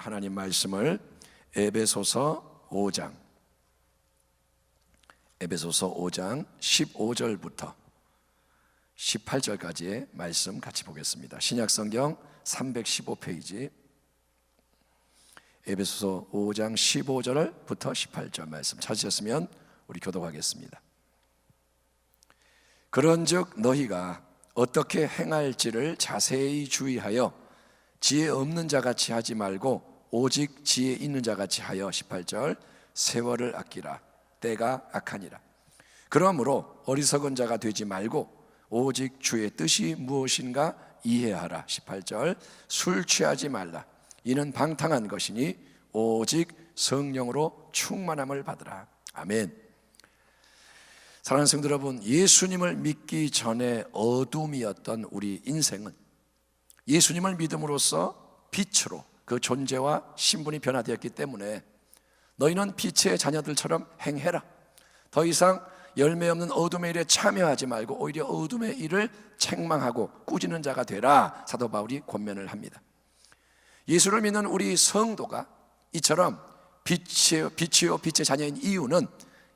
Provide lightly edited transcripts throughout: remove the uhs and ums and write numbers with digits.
하나님 말씀을 에베소서 5장 15절부터 18절까지의 말씀 같이 보겠습니다. 신약성경 315페이지 에베소서 5장 15절부터 18절 말씀 찾으셨으면 우리 교독하겠습니다. 그런즉 너희가 어떻게 행할지를 자세히 주의하여 지혜 없는 자같이 하지 말고 오직 지혜 있는 자같이 하여 18절 세월을 아끼라. 때가 악하니라. 그러므로 어리석은 자가 되지 말고 오직 주의 뜻이 무엇인가 이해하라. 18절 술 취하지 말라. 이는 방탕한 것이니 오직 성령으로 충만함을 받으라. 아멘. 사랑하는 성도 여러분, 예수님을 믿기 전에 어둠이었던 우리 인생은 예수님을 믿음으로써 빛으로 그 존재와 신분이 변화되었기 때문에 너희는 빛의 자녀들처럼 행해라. 더 이상 열매 없는 어둠의 일에 참여하지 말고 오히려 어둠의 일을 책망하고 꾸짖는 자가 되라. 사도 바울이 권면을 합니다. 예수를 믿는 우리 성도가 이처럼 빛이요 빛의 자녀인 이유는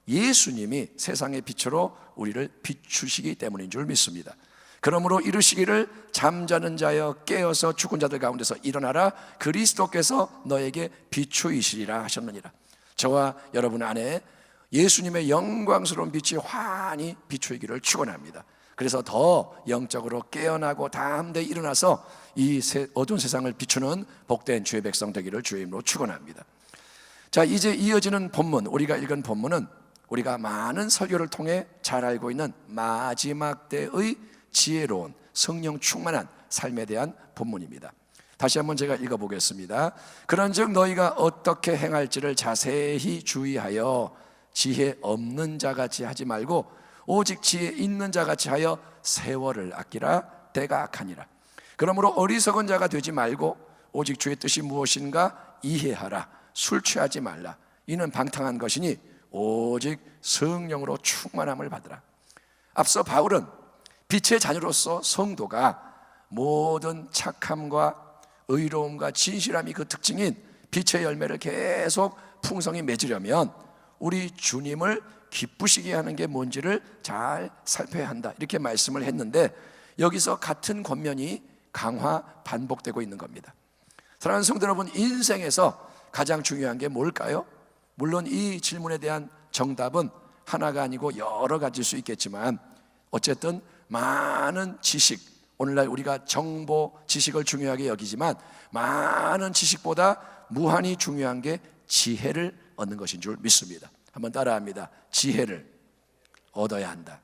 예수님이 세상의 빛으로 우리를 비추시기 때문인 줄 믿습니다. 그러므로 이르시기를 잠자는 자여 깨어서 죽은 자들 가운데서 일어나라. 그리스도께서 너에게 비추이시리라 하셨느니라. 저와 여러분 안에 예수님의 영광스러운 빛이 환히 비추이기를 축원합니다. 그래서 더 영적으로 깨어나고 담대히 일어나서 이 어두운 세상을 비추는 복된 주의 백성 되기를 주의 이름으로 축원합니다. 자, 이제 이어지는 본문, 우리가 읽은 본문은 우리가 많은 설교를 통해 잘 알고 있는 마지막 때의 지혜로운 성령 충만한 삶에 대한 본문입니다. 다시 한번 제가 읽어보겠습니다. 그런즉 너희가 어떻게 행할지를 자세히 주의하여 지혜 없는 자같이 하지 말고 오직 지혜 있는 자같이 하여 세월을 아끼라. 때가 악하니라. 그러므로 어리석은 자가 되지 말고 오직 주의 뜻이 무엇인가 이해하라. 술 취하지 말라. 이는 방탕한 것이니 오직 성령으로 충만함을 받으라. 앞서 바울은 빛의 자녀로서 성도가 모든 착함과 의로움과 진실함이 그 특징인 빛의 열매를 계속 풍성히 맺으려면 우리 주님을 기쁘시게 하는 게 뭔지를 잘 살펴야 한다, 이렇게 말씀을 했는데 여기서 같은 권면이 강화 반복되고 있는 겁니다. 사랑하는 성도 여러분, 인생에서 가장 중요한 게 뭘까요? 물론 이 질문에 대한 정답은 하나가 아니고 여러 가지일 수 있겠지만 어쨌든 많은 지식, 오늘날 우리가 정보, 지식을 중요하게 여기지만 많은 지식보다 무한히 중요한 게 지혜를 얻는 것인 줄 믿습니다. 한번 따라합니다. 지혜를 얻어야 한다.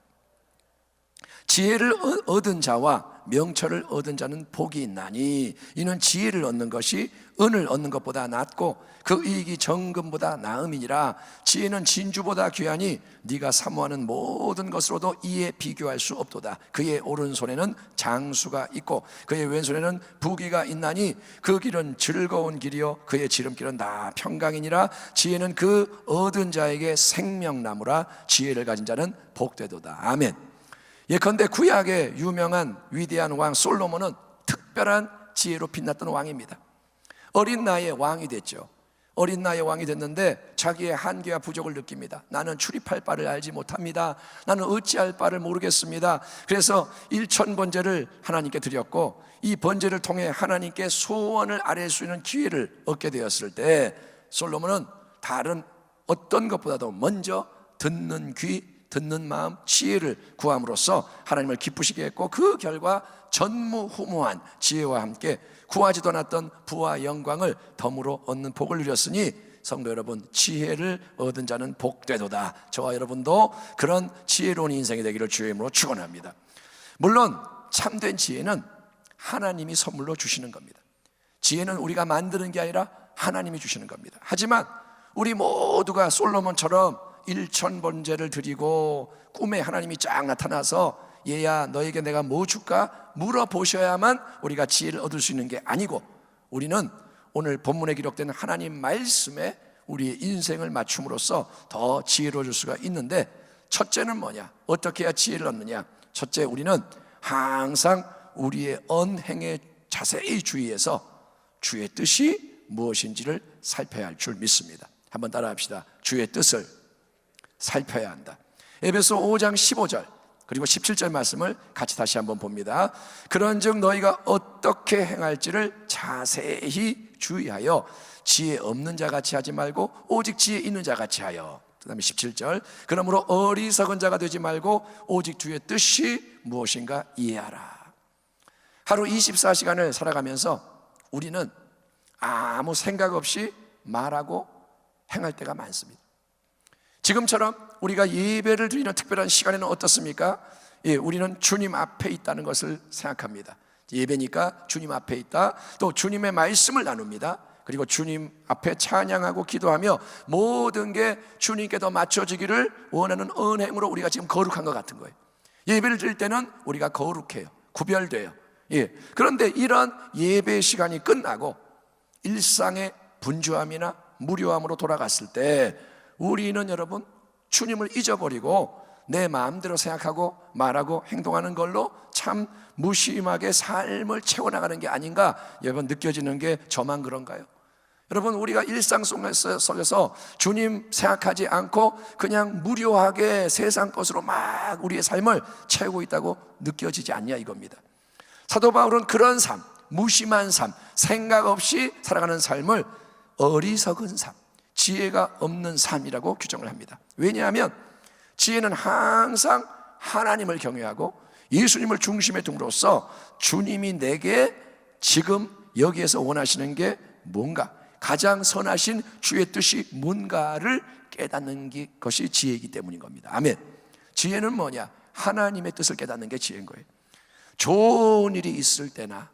지혜를 얻은 자와 명철을 얻은 자는 복이 있나니 이는 지혜를 얻는 것이 은을 얻는 것보다 낫고 그 이익이 정금보다 나음이니라. 지혜는 진주보다 귀하니 네가 사모하는 모든 것으로도 이에 비교할 수 없도다. 그의 오른손에는 장수가 있고 그의 왼손에는 부귀가 있나니 그 길은 즐거운 길이요 그의 지름길은 다 평강이니라. 지혜는 그 얻은 자에게 생명나무라. 지혜를 가진 자는 복되도다. 아멘. 예컨대 구약의 유명한 위대한 왕 솔로몬은 특별한 지혜로 빛났던 왕입니다. 어린 나이에 왕이 됐죠. 어린 나이에 왕이 됐는데 자기의 한계와 부족을 느낍니다. 나는 출입할 바를 알지 못합니다. 나는 어찌할 바를 모르겠습니다. 그래서 일천번제를 하나님께 드렸고 이 번제를 통해 하나님께 소원을 아뢰 수 있는 기회를 얻게 되었을 때 솔로몬은 다른 어떤 것보다도 먼저 듣는 귀, 듣는 마음, 지혜를 구함으로써 하나님을 기쁘시게 했고 그 결과 전무후무한 지혜와 함께 구하지도 않았던 부와 영광을 덤으로 얻는 복을 누렸으니 성도 여러분, 지혜를 얻은 자는 복되도다. 저와 여러분도 그런 지혜로운 인생이 되기를 주의 이름으로 축원합니다. 물론 참된 지혜는 하나님이 선물로 주시는 겁니다. 지혜는 우리가 만드는 게 아니라 하나님이 주시는 겁니다. 하지만 우리 모두가 솔로몬처럼 일천번제를 드리고 꿈에 하나님이 쫙 나타나서 얘야 너에게 내가 뭐 줄까 물어보셔야만 우리가 지혜를 얻을 수 있는 게 아니고 우리는 오늘 본문에 기록된 하나님 말씀에 우리의 인생을 맞춤으로써 더 지혜로워질 수가 있는데 첫째는 뭐냐? 어떻게 해야 지혜를 얻느냐? 첫째, 우리는 항상 우리의 언행에 자세히 주의해서 주의 뜻이 무엇인지를 살펴야 할 줄 믿습니다. 한번 따라합시다. 주의 뜻을 살펴야 한다. 에베소 5장 15절 그리고 17절 말씀을 같이 다시 한번 봅니다. 그런즉 너희가 어떻게 행할지를 자세히 주의하여 지혜 없는 자같이 하지 말고 오직 지혜 있는 자같이 하여. 그 다음에 17절 그러므로 어리석은 자가 되지 말고 오직 주의 뜻이 무엇인가 이해하라. 하루 24시간을 살아가면서 우리는 아무 생각 없이 말하고 행할 때가 많습니다. 지금처럼 우리가 예배를 드리는 특별한 시간에는 어떻습니까? 우리는 주님 앞에 있다는 것을 생각합니다. 예배니까 주님 앞에 있다. 또 주님의 말씀을 나눕니다. 그리고 주님 앞에 찬양하고 기도하며 모든 게 주님께 더 맞춰지기를 원하는 은행으로 우리가 지금 거룩한 것 같은 거예요. 예배를 드릴 때는 우리가 거룩해요. 구별돼요. 그런데 이런 예배 시간이 끝나고 일상의 분주함이나 무료함으로 돌아갔을 때 우리는 여러분 주님을 잊어버리고 내 마음대로 생각하고 말하고 행동하는 걸로 참 무심하게 삶을 채워나가는 게 아닌가 여러분 느껴지는 게 저만 그런가요? 여러분 우리가 일상 속에서 주님 생각하지 않고 그냥 무료하게 세상 것으로 막 우리의 삶을 채우고 있다고 느껴지지 않냐 이겁니다. 사도 바울은 그런 삶, 무심한 삶, 생각 없이 살아가는 삶을 어리석은 삶, 지혜가 없는 삶이라고 규정을 합니다. 왜냐하면 지혜는 항상 하나님을 경외하고 예수님을 중심에 둠으로써 주님이 내게 지금 여기에서 원하시는 게 뭔가, 가장 선하신 주의 뜻이 뭔가를 깨닫는 것이 지혜이기 때문인 겁니다. 아멘. 지혜는 뭐냐? 하나님의 뜻을 깨닫는 게 지혜인 거예요. 좋은 일이 있을 때나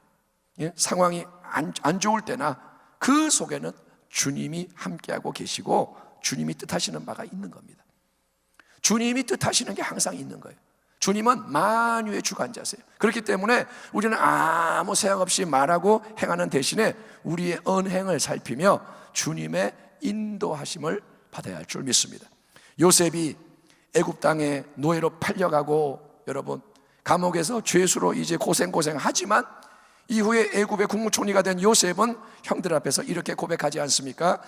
상황이 안 좋을 때나 그 속에는 주님이 함께하고 계시고 주님이 뜻하시는 바가 있는 겁니다. 주님이 뜻하시는 게 항상 있는 거예요. 주님은 만유의 주관자세요. 그렇기 때문에 우리는 아무 생각 없이 말하고 행하는 대신에 우리의 언행을 살피며 주님의 인도하심을 받아야 할 줄 믿습니다. 요셉이 애굽 땅에 노예로 팔려가고 여러분 감옥에서 죄수로 이제 고생하지만 이후에 애굽의 국무총리가 된 요셉은 형들 앞에서 이렇게 고백하지 않습니까?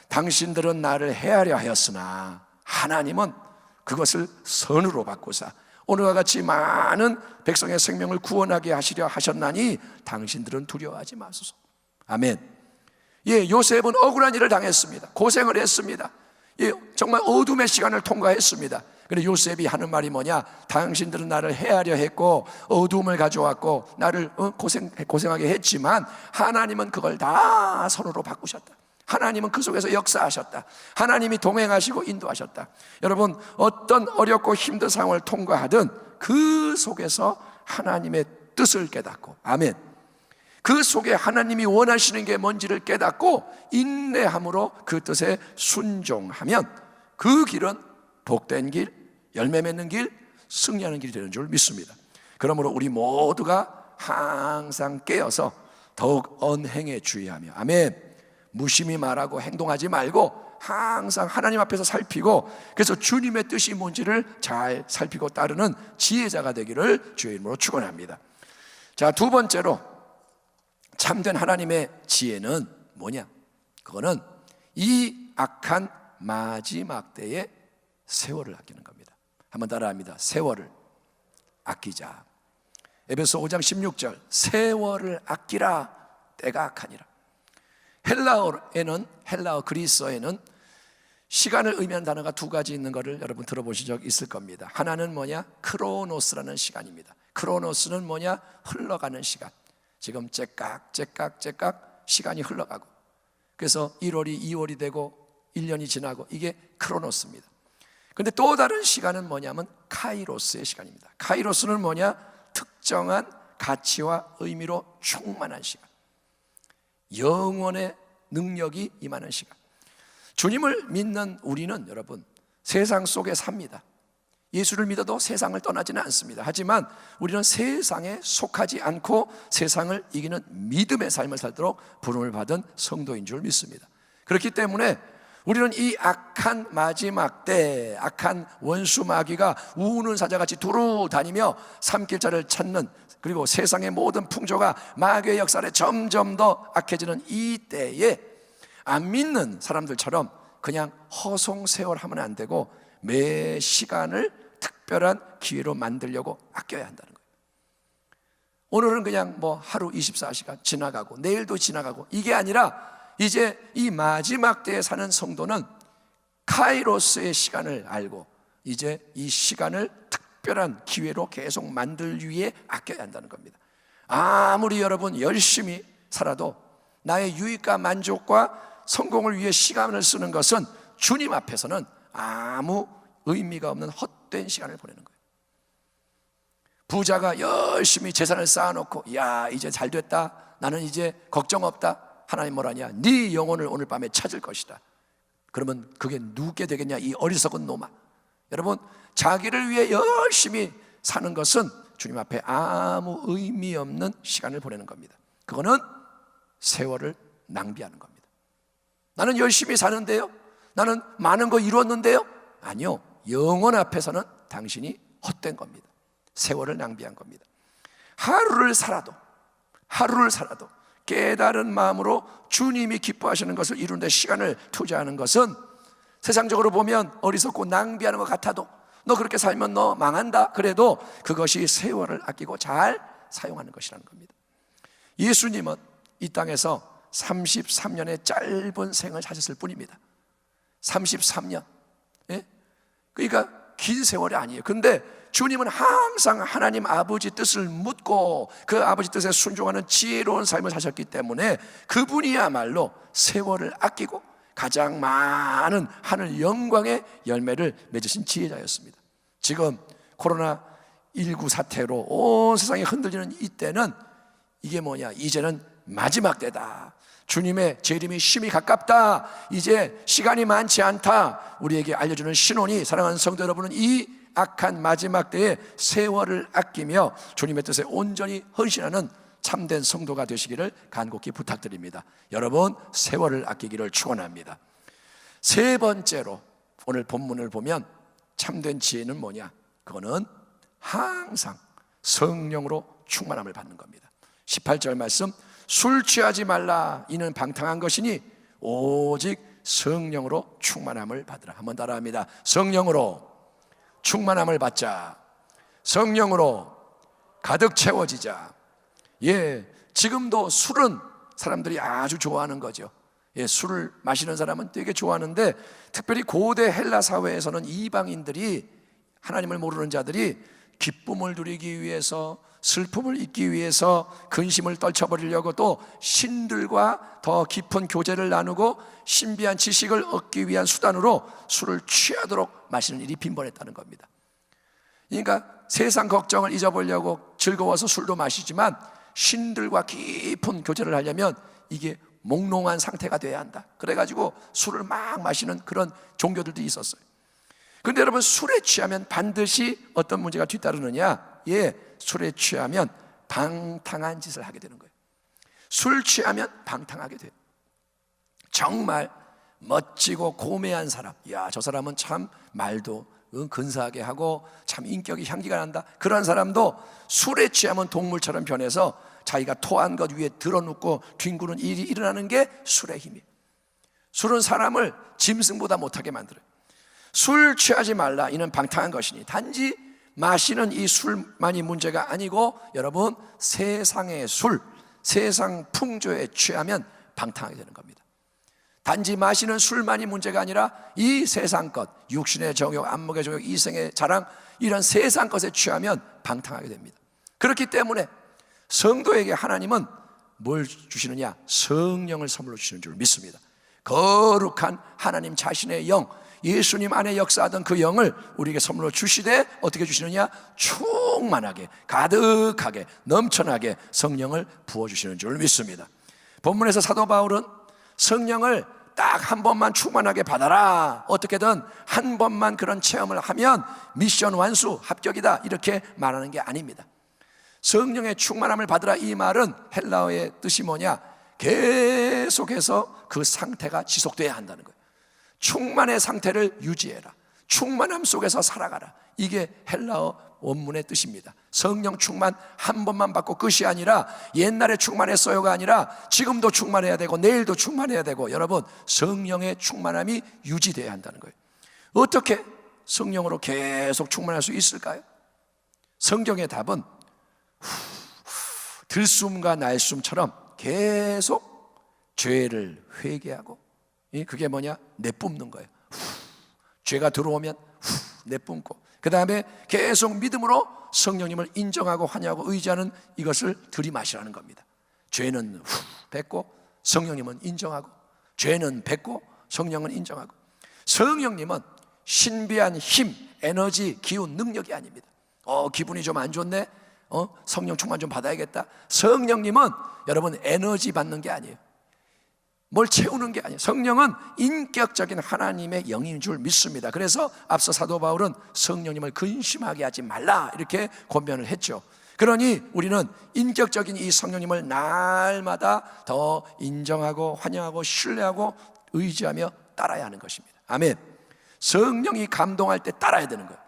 당신들은 나를 해하려 하였으나 하나님은 그것을 선으로 바꾸사 오늘과 같이 많은 백성의 생명을 구원하게 하시려 하셨나니 당신들은 두려워하지 마소서. 아멘. 요셉은 억울한 일을 당했습니다. 고생을 했습니다. 정말 어둠의 시간을 통과했습니다. 그런데 요셉이 하는 말이 뭐냐? 당신들은 나를 해하려 했고 어둠을 가져왔고 나를 고생하게 했지만 하나님은 그걸 다 선으로 바꾸셨다. 하나님은 그 속에서 역사하셨다. 하나님이 동행하시고 인도하셨다. 여러분 어떤 어렵고 힘든 상황을 통과하든 그 속에서 하나님의 뜻을 깨닫고 아멘. 그 속에 하나님이 원하시는 게 뭔지를 깨닫고 인내함으로 그 뜻에 순종하면 그 길은 복된 길, 열매 맺는 길, 승리하는 길이 되는 줄 믿습니다. 그러므로 우리 모두가 항상 깨어서 더욱 언행에 주의하며 아멘. 무심히 말하고 행동하지 말고 항상 하나님 앞에서 살피고 그래서 주님의 뜻이 뭔지를 잘 살피고 따르는 지혜자가 되기를 주의 이름으로 축원합니다. 자, 두 번째로 참된 하나님의 지혜는 뭐냐? 그거는 이 악한 마지막 때에 세월을 아끼는 겁니다. 한번 따라합니다. 세월을 아끼자. 에베소 5장 16절 세월을 아끼라 때가 악하니라. 헬라어 그리스어에는 시간을 의미하는 단어가 두 가지 있는 것을 여러분 들어보신 적 있을 겁니다. 하나는 뭐냐? 크로노스라는 시간입니다. 크로노스는 뭐냐? 흘러가는 시간. 지금 째깍 시간이 흘러가고 그래서 1월이 2월이 되고 1년이 지나고 이게 크로노스입니다. 그런데 또 다른 시간은 뭐냐면 카이로스의 시간입니다. 카이로스는 뭐냐? 특정한 가치와 의미로 충만한 시간, 영원의 능력이 임하는 시간. 주님을 믿는 우리는 여러분 세상 속에 삽니다. 예수를 믿어도 세상을 떠나지는 않습니다. 하지만 우리는 세상에 속하지 않고 세상을 이기는 믿음의 삶을 살도록 부름을 받은 성도인 줄 믿습니다. 그렇기 때문에 우리는 이 악한 마지막 때 악한 원수 마귀가 우는 사자같이 두루 다니며 삼킬 자를 찾는, 그리고 세상의 모든 풍조가 마귀의 역사에 점점 더 악해지는 이 때에 안 믿는 사람들처럼 그냥 허송세월 하면 안 되고 매 시간을 특별한 기회로 만들려고 아껴야 한다는 거예요. 오늘은 그냥 뭐 하루 24시간 지나가고 내일도 지나가고 이게 아니라 이제 이 마지막 때에 사는 성도는 카이로스의 시간을 알고 이제 이 시간을 특별한 기회로 계속 만들 위해 아껴야 한다는 겁니다. 아무리 여러분 열심히 살아도 나의 유익과 만족과 성공을 위해 시간을 쓰는 것은 주님 앞에서는 아무 의미가 없는 헛된 시간을 보내는 거예요. 부자가 열심히 재산을 쌓아놓고 야 이제 잘 됐다, 나는 이제 걱정 없다. 하나님 뭐라냐? 네 영혼을 오늘 밤에 찾을 것이다. 그러면 그게 누게 되겠냐? 이 어리석은 놈아. 여러분, 자기를 위해 열심히 사는 것은 주님 앞에 아무 의미 없는 시간을 보내는 겁니다. 그거는 세월을 낭비하는 겁니다. 나는 열심히 사는데요, 나는 많은 거 이루었는데요. 아니요, 영혼 앞에서는 당신이 헛된 겁니다. 세월을 낭비한 겁니다. 하루를 살아도 깨달은 마음으로 주님이 기뻐하시는 것을 이루는 데 시간을 투자하는 것은 세상적으로 보면 어리석고 낭비하는 것 같아도, 너 그렇게 살면 너 망한다, 그래도 그것이 세월을 아끼고 잘 사용하는 것이라는 겁니다. 예수님은 이 땅에서 33년의 짧은 생을 사셨을 뿐입니다. 33년. 예? 그러니까 긴 세월이 아니에요. 근데 주님은 항상 하나님 아버지 뜻을 묻고 그 아버지 뜻에 순종하는 지혜로운 삶을 사셨기 때문에 그분이야말로 세월을 아끼고 가장 많은 하늘 영광의 열매를 맺으신 지혜자였습니다. 지금 코로나19 사태로 온 세상이 흔들리는 이때는 이게 뭐냐? 이제는 마지막 때다. 주님의 재림이 심히 가깝다. 이제 시간이 많지 않다. 우리에게 알려주는 신호니, 사랑하는 성도 여러분은 이 악한 마지막 때에 세월을 아끼며 주님의 뜻에 온전히 헌신하는 참된 성도가 되시기를 간곡히 부탁드립니다. 여러분, 세월을 아끼기를 축원합니다. 세 번째로 오늘 본문을 보면 참된 지혜는 뭐냐? 그거는 항상 성령으로 충만함을 받는 겁니다. 18절 말씀, 술 취하지 말라. 이는 방탕한 것이니 오직 성령으로 충만함을 받으라. 한번 따라합니다. 성령으로 충만함을 받자. 성령으로 가득 채워지자. 예, 지금도 술은 사람들이 아주 좋아하는 거죠. 예, 술을 마시는 사람은 되게 좋아하는데, 특별히 고대 헬라 사회에서는 이방인들이, 하나님을 모르는 자들이 기쁨을 누리기 위해서, 슬픔을 잊기 위해서 근심을 떨쳐버리려고 또 신들과 더 깊은 교제를 나누고 신비한 지식을 얻기 위한 수단으로 술을 취하도록 마시는 일이 빈번했다는 겁니다. 그러니까 세상 걱정을 잊어보려고 즐거워서 술도 마시지만 신들과 깊은 교제를 하려면 이게 몽롱한 상태가 돼야 한다. 그래가지고 술을 막 마시는 그런 종교들도 있었어요. 그런데 여러분, 술에 취하면 반드시 어떤 문제가 뒤따르느냐? 예, 술에 취하면 방탕한 짓을 하게 되는 거예요. 술 취하면 방탕하게 돼요. 정말 멋지고 고매한 사람, 야, 저 사람은 참 말도 근사하게 하고 참 인격이 향기가 난다, 그런 사람도 술에 취하면 동물처럼 변해서 자기가 토한 것 위에 드러눕고 뒹구는 일이 일어나는 게 술의 힘이에요. 술은 사람을 짐승보다 못하게 만들어요. 술 취하지 말라. 이는 방탕한 것이니. 단지 마시는 이 술만이 문제가 아니고, 여러분, 세상의 술, 세상 풍조에 취하면 방탕하게 되는 겁니다. 단지 마시는 술만이 문제가 아니라 이 세상 것, 육신의 정욕, 안목의 정욕, 이생의 자랑, 이런 세상 것에 취하면 방탕하게 됩니다. 그렇기 때문에 성도에게 하나님은 뭘 주시느냐? 성령을 선물로 주시는 줄 믿습니다. 거룩한 하나님 자신의 영, 예수님 안에 역사하던 그 영을 우리에게 선물로 주시되 어떻게 주시느냐? 충만하게, 가득하게, 넘쳐나게 성령을 부어주시는 줄 믿습니다. 본문에서 사도 바울은 성령을 딱 한 번만 충만하게 받아라, 어떻게든 한 번만 그런 체험을 하면 미션 완수, 합격이다, 이렇게 말하는 게 아닙니다. 성령의 충만함을 받으라, 이 말은 헬라어의 뜻이 뭐냐? 계속해서 그 상태가 지속돼야 한다는 거예요. 충만의 상태를 유지해라, 충만함 속에서 살아가라, 이게 헬라어 원문의 뜻입니다. 성령 충만 한 번만 받고 끝이 아니라 옛날에 충만했어요가 아니라 지금도 충만해야 되고 내일도 충만해야 되고, 여러분 성령의 충만함이 유지돼야 한다는 거예요. 어떻게 성령으로 계속 충만할 수 있을까요? 성경의 답은 들숨과 날숨처럼 계속 죄를 회개하고, 그게 뭐냐? 내뿜는 거예요. 죄가 들어오면 내뿜고, 그 다음에 계속 믿음으로 성령님을 인정하고 환영하고 의지하는 이것을 들이마시라는 겁니다. 죄는 뱉고 성령님은 인정하고, 죄는 뱉고 성령은 인정하고. 성령님은 신비한 힘, 에너지, 기운, 능력이 아닙니다. 기분이 좀 안 좋네? 성령 충만 좀 받아야겠다. 성령님은 여러분 에너지 받는 게 아니에요. 뭘 채우는 게 아니에요. 성령은 인격적인 하나님의 영인 줄 믿습니다. 그래서 앞서 사도 바울은 성령님을 근심하게 하지 말라 이렇게 권면을 했죠. 그러니 우리는 인격적인 이 성령님을 날마다 더 인정하고 환영하고 신뢰하고 의지하며 따라야 하는 것입니다. 아멘. 성령이 감동할 때 따라야 되는 거예요.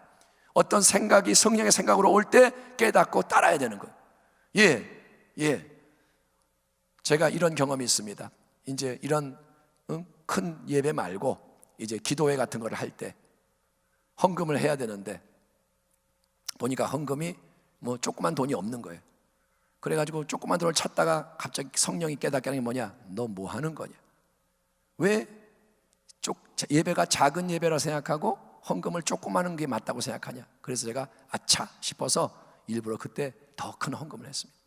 어떤 생각이 성령의 생각으로 올 때 깨닫고 따라야 되는 거예요. 제가 이런 경험이 있습니다. 이제 이런 큰 예배 말고 이제 기도회 같은 걸 할 때 헌금을 해야 되는데 보니까 헌금이 뭐 조그만 돈이 없는 거예요. 그래가지고 조그만 돈을 찾다가 갑자기 성령이 깨닫게 하는 게 뭐냐? 너 뭐 하는 거냐? 왜 예배가 작은 예배라 생각하고 헌금을 조그마한 게 맞다고 생각하냐? 그래서 제가 아차 싶어서 일부러 그때 더 큰 헌금을 했습니다.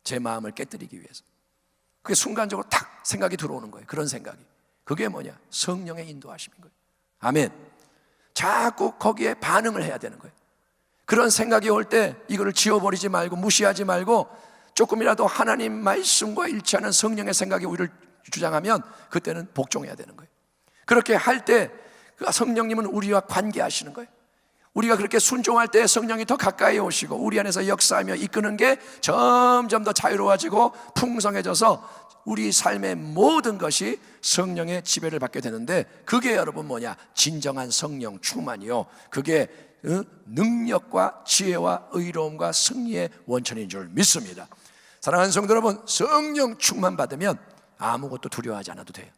제 마음을 깨뜨리기 위해서. 그게 순간적으로 탁 생각이 들어오는 거예요. 그런 생각이. 그게 뭐냐? 성령의 인도하심인 거예요. 아멘. 자꾸 거기에 반응을 해야 되는 거예요. 그런 생각이 올 때 이거를 지워버리지 말고 무시하지 말고 조금이라도 하나님 말씀과 일치하는 성령의 생각이 우리를 주장하면 그때는 복종해야 되는 거예요. 그렇게 할 때 성령님은 우리와 관계하시는 거예요. 우리가 그렇게 순종할 때 성령이 더 가까이 오시고 우리 안에서 역사하며 이끄는 게 점점 더 자유로워지고 풍성해져서 우리 삶의 모든 것이 성령의 지배를 받게 되는데, 그게 여러분 뭐냐? 진정한 성령 충만이요, 그게 능력과 지혜와 의로움과 승리의 원천인 줄 믿습니다. 사랑하는 성도 여러분, 성령 충만 받으면 아무것도 두려워하지 않아도 돼요.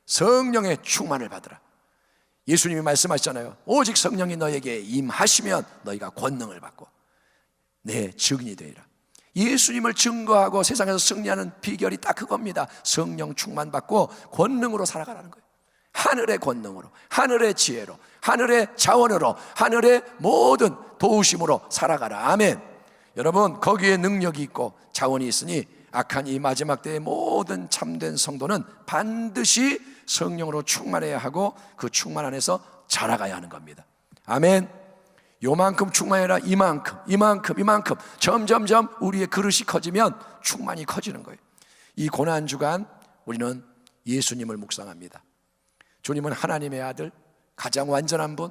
성령의 충만을 받으라. 예수님이 말씀하셨잖아요. 오직 성령이 너에게 임하시면 너희가 권능을 받고 내 증인이 되리라. 예수님을 증거하고 세상에서 승리하는 비결이 딱 그겁니다. 성령 충만 받고 권능으로 살아가라는 거예요. 하늘의 권능으로, 하늘의 지혜로, 하늘의 자원으로, 하늘의 모든 도우심으로 살아가라. 아멘. 여러분, 거기에 능력이 있고 자원이 있으니 악한 이 마지막 때의 모든 참된 성도는 반드시 성령으로 충만해야 하고 그 충만 안에서 자라가야 하는 겁니다. 아멘. 요만큼 충만해라. 이만큼 점점점 우리의 그릇이 커지면 충만이 커지는 거예요. 이 고난주간 우리는 예수님을 묵상합니다. 주님은 하나님의 아들, 가장 완전한 분.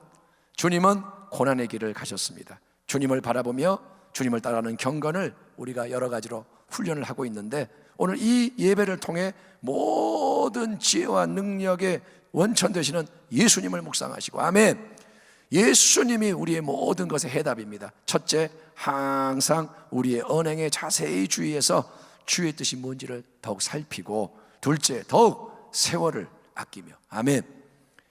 주님은 고난의 길을 가셨습니다. 주님을 바라보며 주님을 따라하는 경건을 우리가 여러 가지로 훈련을 하고 있는데, 오늘 이 예배를 통해 모든 지혜와 능력의 원천 되시는 예수님을 묵상하시고, 아멘. 예수님이 우리의 모든 것의 해답입니다. 첫째, 항상 우리의 언행에 자세히 주의해서 주의 뜻이 뭔지를 더욱 살피고, 둘째, 더욱 세월을 아끼며, 아멘.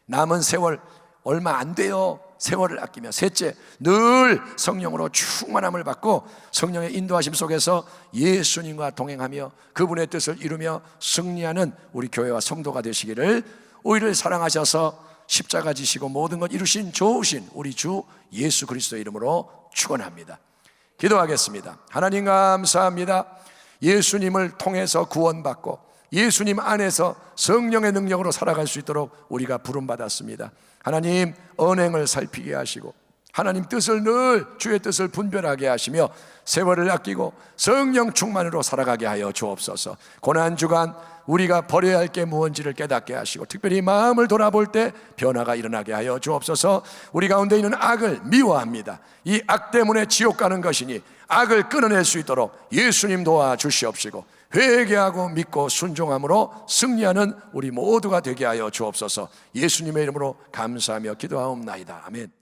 남은 세월 얼마 안 돼요. 세월을 아끼며, 셋째, 늘 성령으로 충만함을 받고 성령의 인도하심 속에서 예수님과 동행하며 그분의 뜻을 이루며 승리하는 우리 교회와 성도가 되시기를, 우리를 사랑하셔서 십자가 지시고 모든 것 이루신 좋으신 우리 주 예수 그리스도의 이름으로 축원합니다. 기도하겠습니다. 하나님 감사합니다. 예수님을 통해서 구원받고 예수님 안에서 성령의 능력으로 살아갈 수 있도록 우리가 부름받았습니다. 하나님, 언행을 살피게 하시고 하나님 뜻을 늘 주의 뜻을 분별하게 하시며 세월을 아끼고 성령 충만으로 살아가게 하여 주옵소서. 고난주간 우리가 버려야 할 게 무엇인지를 깨닫게 하시고 특별히 마음을 돌아볼 때 변화가 일어나게 하여 주옵소서. 우리 가운데 있는 악을 미워합니다. 이 악 때문에 지옥 가는 것이니 악을 끊어낼 수 있도록 예수님 도와주시옵시고 회개하고 믿고 순종함으로 승리하는 우리 모두가 되게 하여 주옵소서. 예수님의 이름으로 감사하며 기도하옵나이다. 아멘.